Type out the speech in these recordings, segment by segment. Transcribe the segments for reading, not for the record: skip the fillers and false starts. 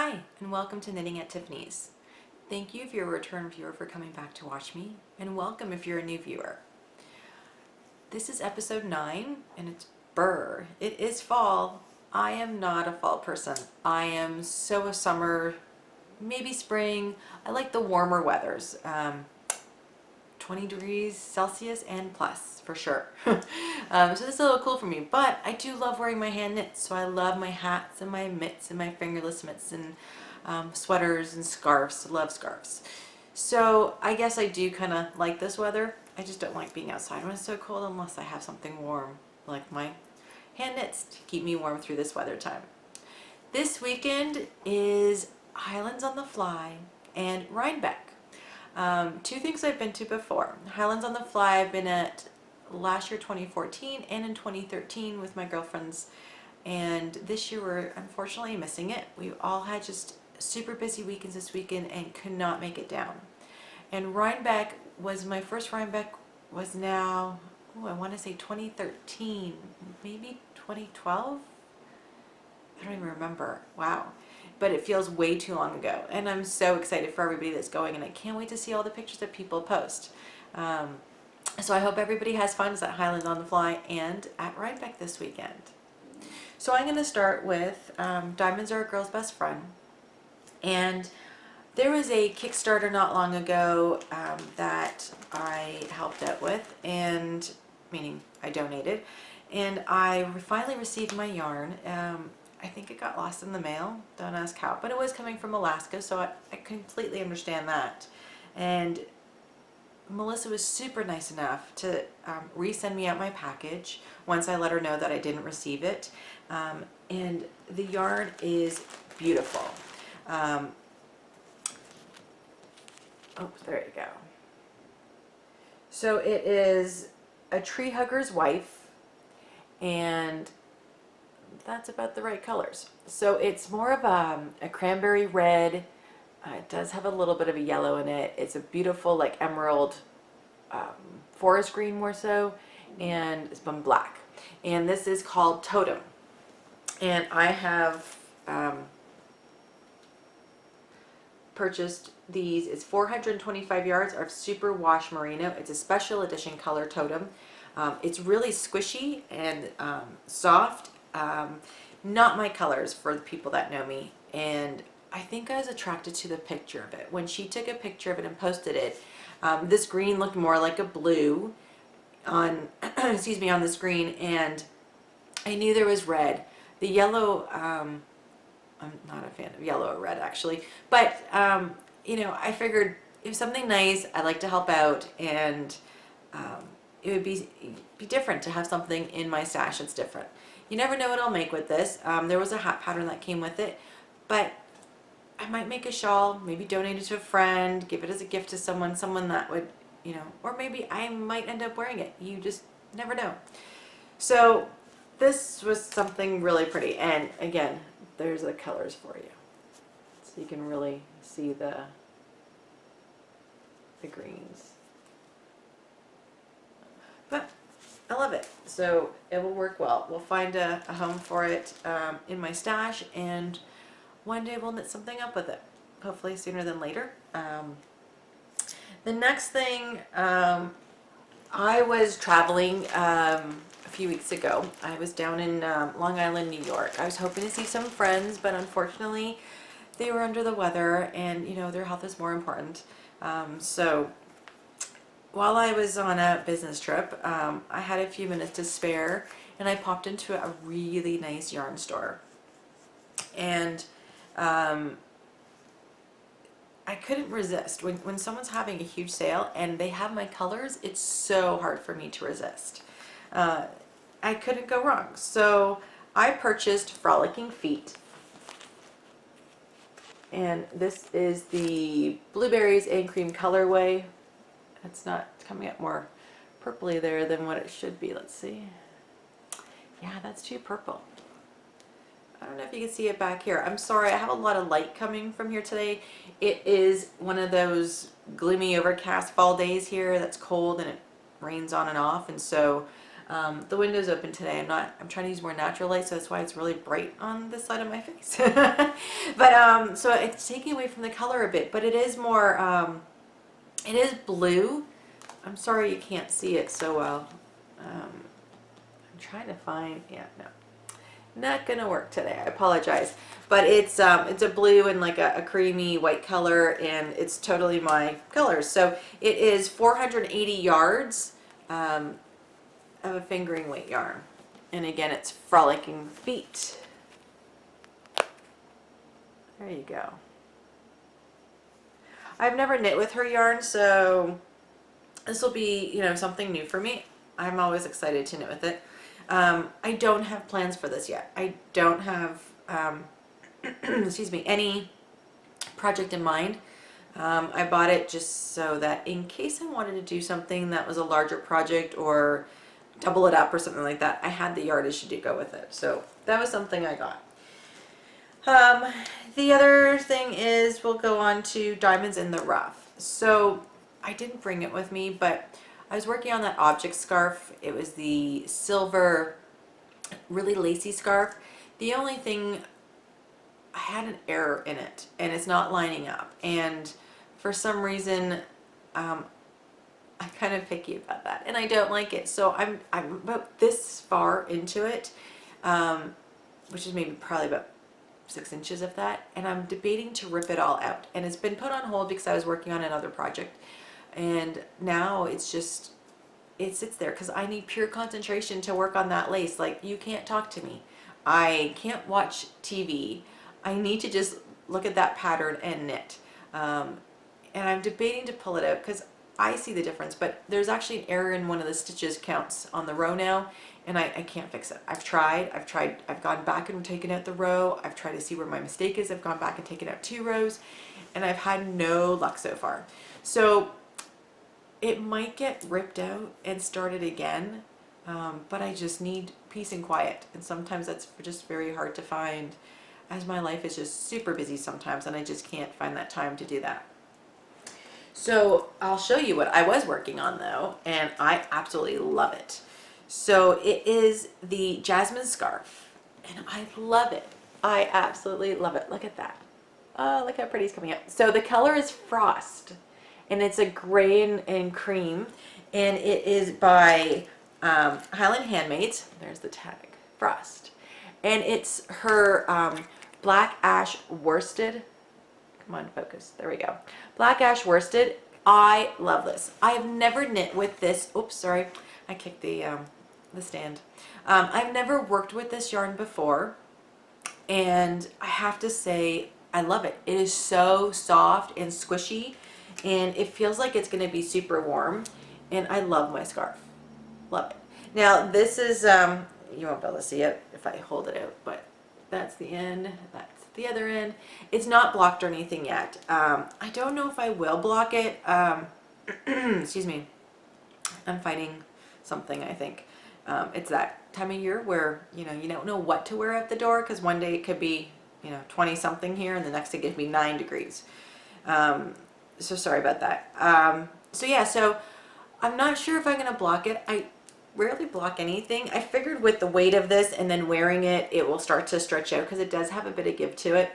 Hi, and welcome to Knitting at Tiffany's. Thank you if you're a return viewer for coming back to watch me, and welcome if you're a new viewer. This is episode 9, and it's Burr. It is fall. I am not a fall person. I am so a summer, maybe spring. I like the warmer weathers. 20 degrees Celsius and plus for sure. So this is a little cool for me, but I do love wearing my hand knits. So I love my hats and my mitts and my fingerless mitts and sweaters and scarves. I love scarves. So I guess I do kind of like this weather. I just don't like being outside when it's so cold unless I have something warm like my hand knits to keep me warm through this weather time. This weekend is Highlands on the Fly and Rhinebeck. Two things I've been to before. Highlands on the Fly I've been at last year 2014 and in 2013 with my girlfriends, and this year we're unfortunately missing it. We all had just super busy weekends this weekend and could not make it down. And Rhinebeck was my first. Rhinebeck was now, I want to say 2013, maybe 2012? I don't even remember. Wow. But it feels way too long ago, and I'm so excited for everybody that's going, and I can't wait to see all the pictures that people post. So I hope everybody has fun at Highlands on the Fly and at Rhinebeck this weekend. So I'm going to start with Diamonds Are a Girl's Best Friend, and there was a Kickstarter not long ago that I helped out with, and meaning I donated, and I finally received my yarn. I think it got lost in the mail, don't ask how, but it was coming from Alaska, so I completely understand that. And Melissa was super nice enough to resend me out my package once I let her know that I didn't receive it. And the yarn is beautiful. Oh, there you go. So it is a tree hugger's wife, and that's about the right colors. So it's more of a cranberry red. It does have a little bit of a yellow in it. It's a beautiful like emerald forest green more so, and it's been black. And this is called Totem. And I have purchased these. It's 425 yards of super wash merino. It's a special edition color Totem. It's really squishy and soft. Not my colors for the people that know me, and I think I was attracted to the picture of it. When she took a picture of it and posted it, this green looked more like a blue on excuse me, on the screen, and I knew there was red. The yellow, I'm not a fan of yellow or red actually, but you know, I figured it was something nice. I like to help out, and it would be different to have something in my stash that's different. You never know what I'll make with this. There was a hat pattern that came with it, but I might make a shawl, maybe donate it to a friend, give it as a gift to someone that would, you know, or maybe I might end up wearing it. You just never know. So this was something really pretty, and again, there's the colors for you. So you can really see the greens. But I love it, so it will work well. We'll find a home for it in my stash, and one day we'll knit something up with it, hopefully sooner than later. The next thing, I was traveling a few weeks ago. I was down in Long Island, New York. I was hoping to see some friends, but unfortunately they were under the weather, and you know, their health is more important. So while I was on a business trip, I had a few minutes to spare, and I popped into a really nice yarn store. And I couldn't resist. When someone's having a huge sale and they have my colors, it's so hard for me to resist. I couldn't go wrong. So I purchased Frolicking Feet. And this is the blueberries and cream colorway. It's not coming up more purpley there than what it should be. Let's see. Yeah, that's too purple. I don't know if you can see it back here. I'm sorry, I have a lot of light coming from here today. It is one of those gloomy overcast fall days here that's cold and it rains on and off, and so The window's open today. I'm trying to use more natural light, so that's why it's really bright on this side of my face. But so it's taking away from the color a bit, but it is more, it is blue. I'm sorry you can't see it so well. I'm trying to find, yeah, no. Not gonna work today, I apologize. But it's a blue and like a creamy white color, and it's totally my colors. So it is 480 yards of a fingering weight yarn. And again, it's Frolicking Feet. There you go. I've never knit with her yarn, so this will be, you know, something new for me. I'm always excited to knit with it. I don't have plans for this yet. I don't have, excuse me, any project in mind. I bought it just so that in case I wanted to do something that was a larger project or double it up or something like that, I had the yardage to go with it. So that was something I got. The other thing is we'll go on to Diamonds in the Rough. So I didn't bring it with me, but I was working on that object scarf. It was the silver, really lacy scarf. The only thing, I had an error in it, and it's not lining up. And for some reason, I'm kind of picky about that, and I don't like it. So I'm about this far into it, which is maybe probably about 6 inches of that, and I'm debating to rip it all out. And it's been put on hold because I was working on another project. And now it's just, it sits there because I need pure concentration to work on that lace. Like, you can't talk to me. I can't watch TV. I need to just look at that pattern and knit. And I'm debating to pull it out because I see the difference, but there's actually an error in one of the stitches counts on the row now, and I can't fix it. I've gone back and taken out the row. I've tried to see where my mistake is. I've gone back and taken out 2 rows, and I've had no luck so far. So it might get ripped out and started again, but I just need peace and quiet, and sometimes that's just very hard to find, as my life is just super busy sometimes, and I just can't find that time to do that. So I'll show you what I was working on though, and I absolutely love it. So it is the jasmine scarf, and I love it. I absolutely love it. Look at that. Oh, look how pretty it's coming out. So the color is Frost, and it's a gray and cream, and it is by Highland Handmaids. There's the tag, Frost, and it's her black ash worsted. Come on, focus. There we go. Black ash worsted. I love this. I have never knit with this. Oops, sorry, I kicked the stand. I've never worked with this yarn before, and I have to say I love it. It is so soft and squishy, and it feels like it's going to be super warm, and I love my scarf. Love it. Now this is, you won't be able to see it if I hold it out, but that's the end, that's the other end. It's not blocked or anything yet. I don't know if I will block it. Excuse me. I'm fighting something, I think. It's that time of year where, you don't know what to wear at the door, because one day it could be, 20 something here, and the next day it could be 9 degrees. So sorry about that. So yeah, so I'm not sure if I'm going to block it. I rarely block anything. I figured with the weight of this and then wearing it, it will start to stretch out because it does have a bit of give to it.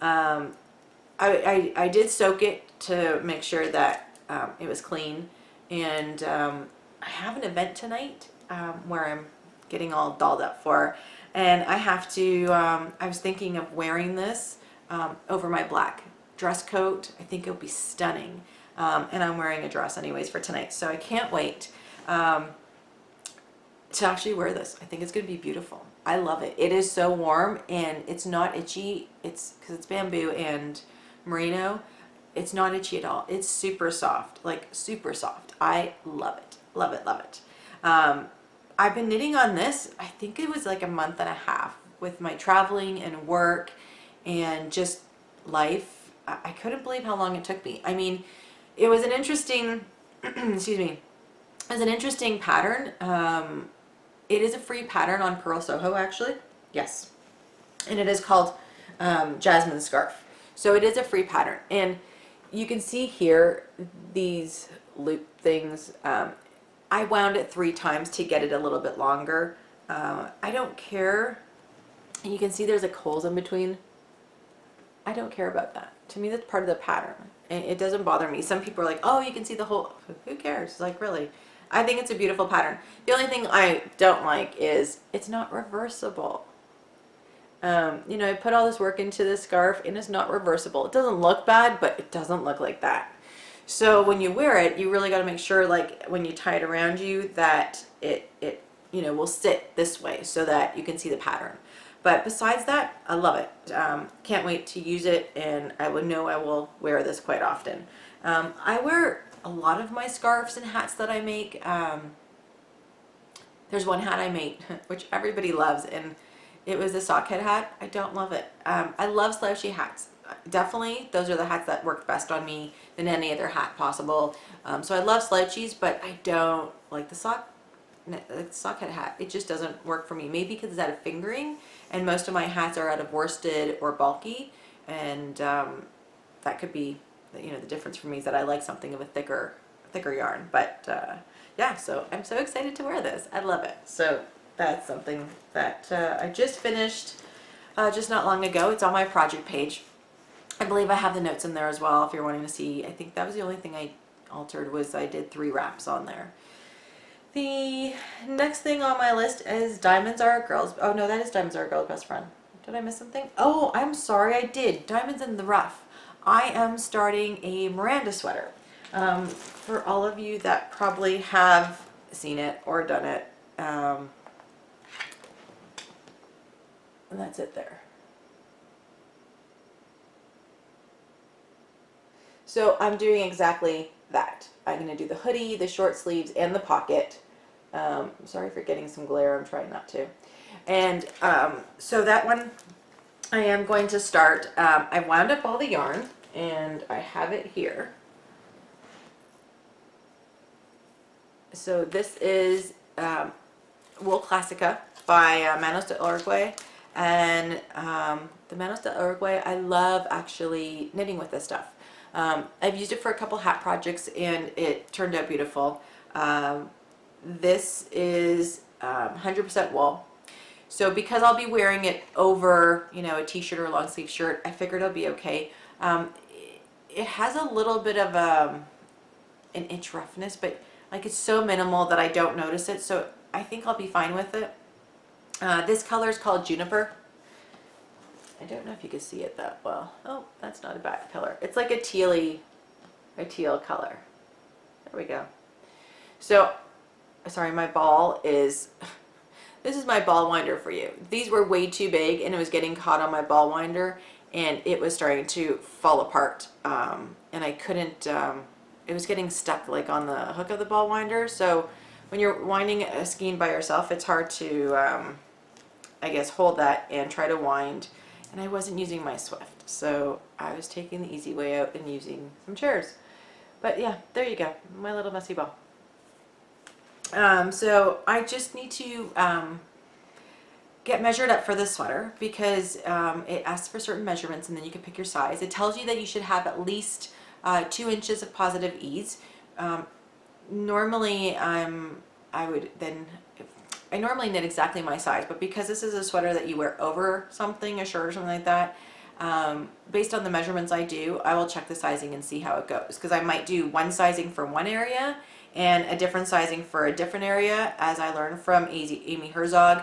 I did soak it to make sure that it was clean, and I have an event tonight where I'm getting all dolled up for, and I have to, I was thinking of wearing this over my black dress coat. I think it'll be stunning, and I'm wearing a dress anyways for tonight, so I can't wait to actually wear this. I think it's going to be beautiful. I love it. It is so warm, and it's not itchy. It's because it's bamboo and merino. It's not itchy at all. It's super soft, like super soft. I love it. Love it, love it. I've been knitting on this, I think it was like a month and a half, with my traveling and work and just life. I couldn't believe how long it took me. I mean, it was an interesting, excuse me, it was an interesting pattern. It is a free pattern on Purl Soho, actually. Yes. And it is called Jasmine Scarf. So it is a free pattern. And you can see here these loop things. I wound it 3 times to get it a little bit longer. I don't care. And you can see there's like holes in between. I don't care about that. To me, that's part of the pattern. It doesn't bother me. Some people are like, oh, you can see the hole. Who cares? Like, really? I think it's a beautiful pattern. The only thing I don't like is it's not reversible. You know, I put all this work into this scarf and it's not reversible. It doesn't look bad, but it doesn't look like that. So when you wear it, you really got to make sure, like when you tie it around you, that it you know, will sit this way so that you can see the pattern. But besides that, I love it. Can't wait to use it, and I would know I will wear this quite often. I wear a lot of my scarves and hats that I make. There's one hat I made, which everybody loves, and it was a sockhead hat. I don't love it. I love slouchy hats. Definitely, those are the hats that work best on me than any other hat possible. So I love slouchies, but I don't like the sockhead hat. It just doesn't work for me. Maybe because it's out of fingering, and most of my hats are out of worsted or bulky, and that could be, you know, the difference for me is that I like something of a thicker yarn. But yeah, so I'm so excited to wear this. I love it. So that's something that I just finished just not long ago. It's on my project page. I believe I have the notes in there as well if you're wanting to see. I think that was the only thing I altered, was I did 3 wraps on there. The next thing on my list is Diamonds Are a Girl's. Oh no, that is Diamonds Are a Girl's Best Friend. Did I miss something? Oh, I'm sorry, I did. Diamonds in the Rough. I am starting a Miranda sweater. For all of you that probably have seen it or done it, and that's it there. So I'm doing exactly that. I'm going to do the hoodie, the short sleeves, and the pocket. Sorry for getting some glare. I'm trying not to. And so that one I am going to start. I wound up all the yarn, and I have it here. So this is Wool Classica by Manos de Uruguay. And the Manos de Uruguay, I love actually knitting with this stuff. I've used it for a couple hat projects and it turned out beautiful. This is 100% wool. So because I'll be wearing it over, you know, a t-shirt or a long sleeve shirt, I figured it'll be okay. It has a little bit of an itch roughness, but like it's so minimal that I don't notice it. So I think I'll be fine with it. This color is called Juniper. I don't know if you can see it that well. Oh, that's not a bad color. It's like a teal color. There we go. So, sorry, my ball is, this is my ball winder for you. These were way too big and it was getting caught on my ball winder and it was starting to fall apart. And I couldn't, it was getting stuck like on the hook of the ball winder. So when you're winding a skein by yourself, it's hard to, I guess, hold that and try to wind. And I wasn't using my Swift, so I was taking the easy way out and using some chairs. But yeah, there you go, my little messy ball. So I just need to get measured up for this sweater because it asks for certain measurements and then you can pick your size. It tells you that you should have at least 2 inches of positive ease. Normally I normally knit exactly my size, but because this is a sweater that you wear over something, a shirt or something like that, based on the measurements I do, I will check the sizing and see how it goes. Because I might do one sizing for one area and a different sizing for a different area. As I learned from Amy Herzog,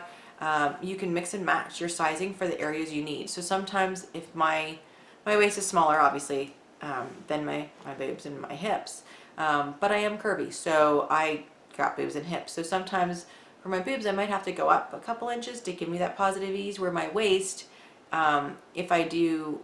you can mix and match your sizing for the areas you need. So sometimes if my waist is smaller, obviously, than my boobs and my hips, but I am curvy, so I got boobs and hips. So sometimes for my boobs, I might have to go up a couple inches to give me that positive ease, where my waist, if I do,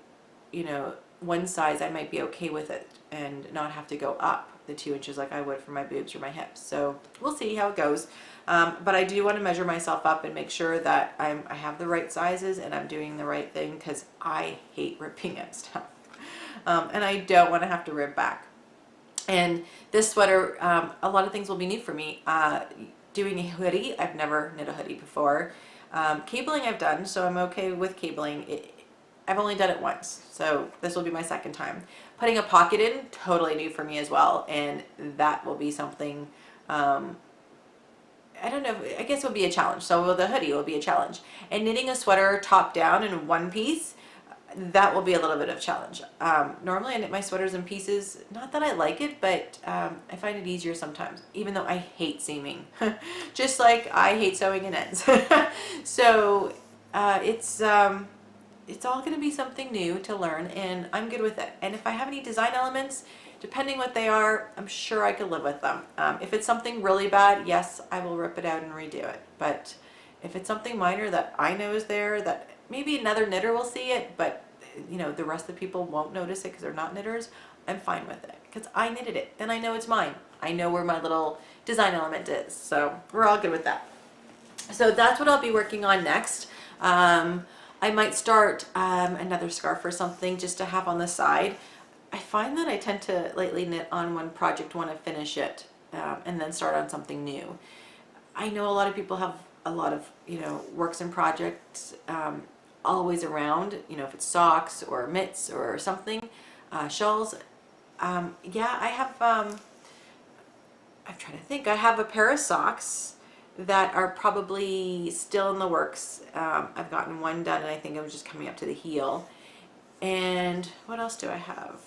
you know, one size, I might be okay with it and not have to go up the 2 inches like I would for my boobs or my hips. So we'll see how it goes. But I do want to measure myself up and make sure that I have the right sizes and I'm doing the right thing, because I hate ripping at stuff. And I don't want to have to rip back. And this sweater, a lot of things will be new for me. Doing a hoodie, I've never knit a hoodie before. Cabling I've done, so I'm okay with cabling. I've only done it once, so this will be my second time. Putting a pocket in, totally new for me as well, and that will be something I don't know, I guess it will be a challenge. So the hoodie will be a challenge. And knitting a sweater top down in one piece, that will be a little bit of a challenge. Normally I knit my sweaters in pieces. Not that I like it, but I find it easier sometimes, even though I hate seaming. Just like I hate sewing in ends. So it's all going to be something new to learn, and I'm good with it. And if I have any design elements, depending what they are, I'm sure I could live with them. If it's something really bad, yes, I will rip it out and redo it. But if it's something minor that I know is there, that maybe another knitter will see it, but you know, the rest of the people won't notice it because they're not knitters, I'm fine with it because I knitted it and I know it's mine. I know where my little design element is. So we're all good with that. So that's what I'll be working on next. I might start another scarf or something just to have on the side. I find that I tend to lately knit on one project, want to finish it, and then start on something new. I know a lot of people have a lot of, you know, works and projects always around, you know, if it's socks or mitts or something, shawls. Yeah, I have, I'm trying to think, I have a pair of socks that are probably still in the works. I've gotten one done and I think I'm just coming up to the heel. And what else do I have?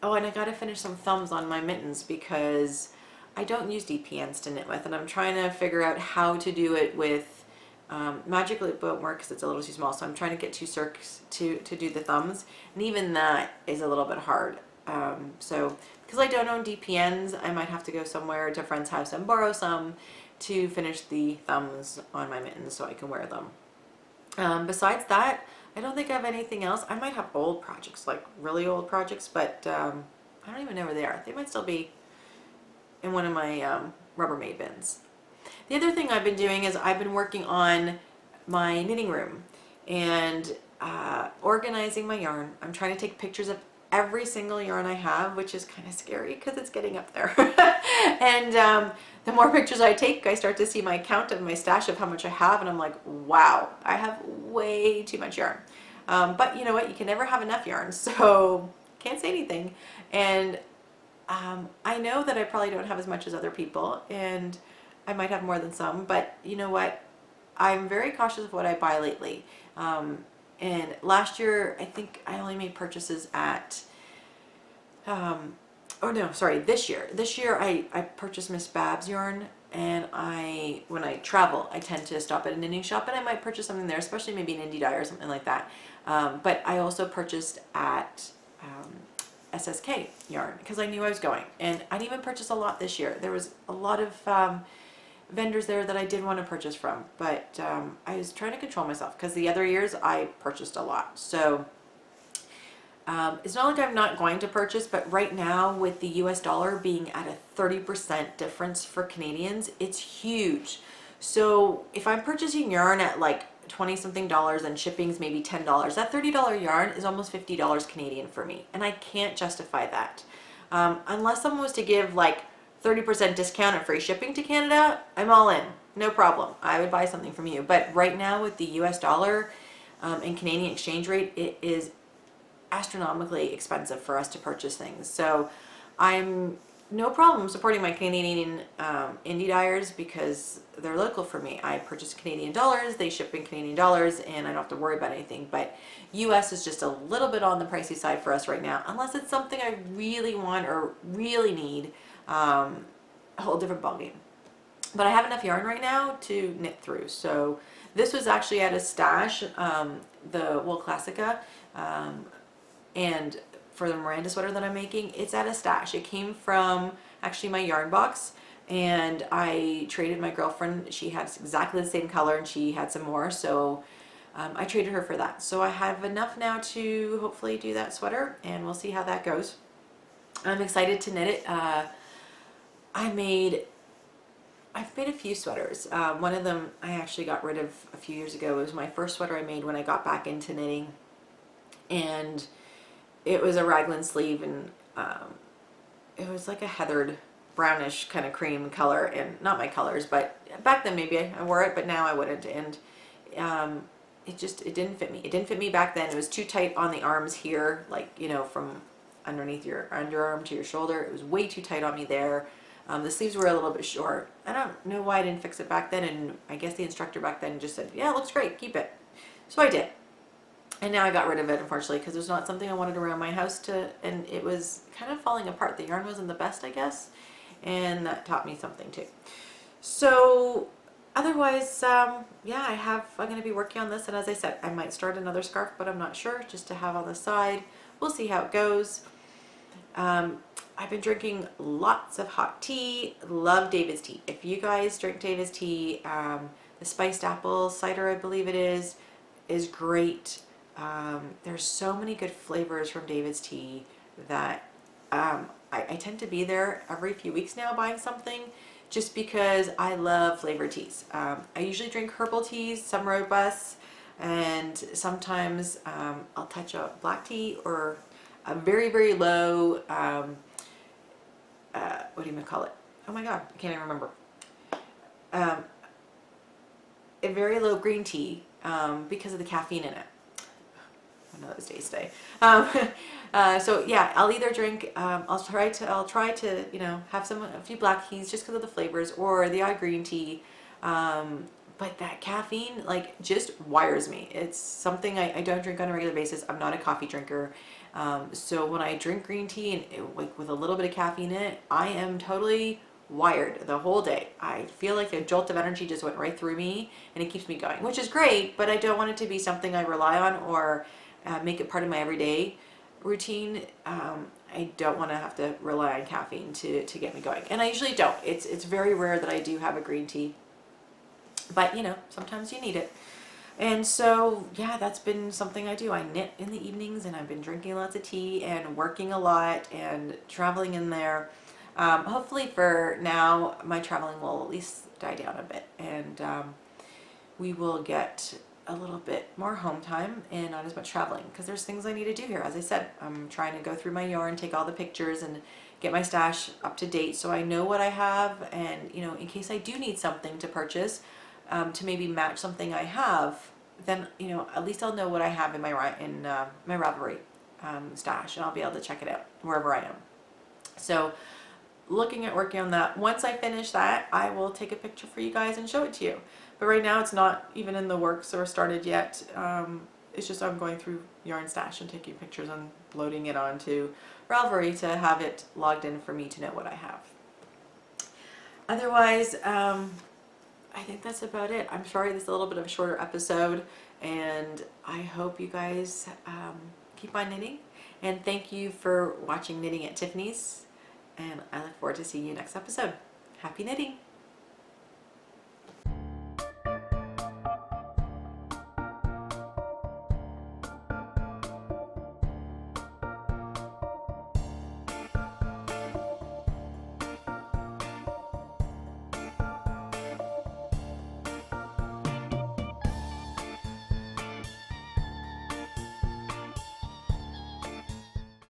Oh, and I got to finish some thumbs on my mittens because I don't use DPNs to knit with, and I'm trying to figure out how to do it with Magic Loop won't work because it's a little too small, so I'm trying to get 2 circs to do the thumbs, and even that is a little bit hard. So because I don't own DPNs, I might have to go somewhere to a friend's house and borrow some to finish the thumbs on my mittens so I can wear them. Besides that, I don't think I have anything else. I might have old projects, like really old projects, but I don't even know where they are. They might still be in one of my Rubbermaid bins. The other thing I've been doing is I've been working on my knitting room and organizing my yarn. I'm trying to take pictures of every single yarn I have, which is kind of scary because it's getting up there. And the more pictures I take, I start to see my count of my stash of how much I have, and I'm like, wow, I have way too much yarn. But you know what? You can never have enough yarn, so can't say anything. And I know that I probably don't have as much as other people, and I might have more than some, but you know what? I'm very cautious of what I buy lately. And last year, I think I only made purchases at, oh no, sorry, this year. This year I purchased Miss Bab's yarn, and when I travel, I tend to stop at a knitting shop and I might purchase something there, especially maybe an indie dye or something like that. But I also purchased at SSK yarn because I knew I was going, and I didn't even purchase a lot this year. There was a lot of vendors there that I did want to purchase from, but I was trying to control myself because the other years I purchased a lot. So it's not like I'm not going to purchase, but right now with the US dollar being at a 30% difference for Canadians, it's huge. So if I'm purchasing yarn at like 20 something dollars and shipping's maybe $10, that $30 yarn is almost $50 Canadian for me, and I can't justify that. Unless someone was to give like 30% discount and free shipping to Canada, I'm all in, no problem. I would buy something from you. But right now with the US dollar and Canadian exchange rate, it is astronomically expensive for us to purchase things. So I'm no problem supporting my Canadian indie dyers because they're local for me. I purchase Canadian dollars, they ship in Canadian dollars, and I don't have to worry about anything. But US is just a little bit on the pricey side for us right now, unless it's something I really want or really need. A whole different ballgame. But I have enough yarn right now to knit through. So this was actually at a stash, the Wool Classica, and for the Miranda sweater that I'm making, it's at a stash. It came from actually my yarn box, and I traded my girlfriend. She has exactly the same color and she had some more, so I traded her for that. So I have enough now to hopefully do that sweater, and we'll see how that goes. I'm excited to knit it. I've made a few sweaters. One of them I actually got rid of a few years ago. It was my first sweater I made when I got back into knitting, and it was a raglan sleeve, and it was like a heathered brownish kind of cream color, and not my colors, but back then maybe I wore it, but now I wouldn't. And it didn't fit me. It didn't fit me back then. It was too tight on the arms here, like, you know, from underneath your underarm to your shoulder. It was way too tight on me there. The sleeves were a little bit short. I don't know why I didn't fix it back then, and I guess the instructor back then just said, yeah, it looks great, keep it. So I did. And now I got rid of it, unfortunately, because it was not something I wanted around my house and it was kind of falling apart. The yarn wasn't the best, I guess, and that taught me something too. So otherwise, yeah, I'm going to be working on this, and as I said, I might start another scarf, but I'm not sure, just to have on the side. We'll see how it goes. I've been drinking lots of hot tea. Love David's tea. If you guys drink David's tea, the spiced apple cider, I believe it is great. There's so many good flavors from David's tea that I tend to be there every few weeks now buying something, just because I love flavored teas. I usually drink herbal teas, some robust, and sometimes I'll touch a black tea or a very, very low, what do you call it? Oh my God, I can't even remember. A very low green tea because of the caffeine in it. One of those days today. So yeah, I'll either drink. I'll try to have a few black teas just because of the flavors, or the odd green tea. But that caffeine just wires me. It's something I don't drink on a regular basis. I'm not a coffee drinker. So when I drink green tea and with a little bit of caffeine in it, I am totally wired the whole day. I feel like a jolt of energy just went right through me, and it keeps me going, which is great, but I don't want it to be something I rely on or make it part of my everyday routine. I don't want to have to rely on caffeine to get me going, and I usually don't. It's very rare that I do have a green tea, but sometimes you need it. And so yeah, that's been something I do. I knit in the evenings, and I've been drinking lots of tea and working a lot and traveling in there. Hopefully for now, my traveling will at least die down a bit, and we will get a little bit more home time and not as much traveling, because there's things I need to do here. As I said, I'm trying to go through my yarn, take all the pictures, and get my stash up to date so I know what I have, and in case I do need something to purchase to maybe match something I have, then at least I'll know what I have in my Ravelry stash, and I'll be able to check it out wherever I am. So looking at working on that. Once I finish that, I will take a picture for you guys and show it to you. But right now it's not even in the works or started yet. It's just I'm going through Yarn Stash and taking pictures and loading it onto Ravelry to have it logged in for me to know what I have. Otherwise, I think that's about it. I'm sorry this is a little bit of a shorter episode, and I hope you guys keep on knitting. And thank you for watching Knitting at Tiffany's. And I look forward to seeing you next episode. Happy knitting!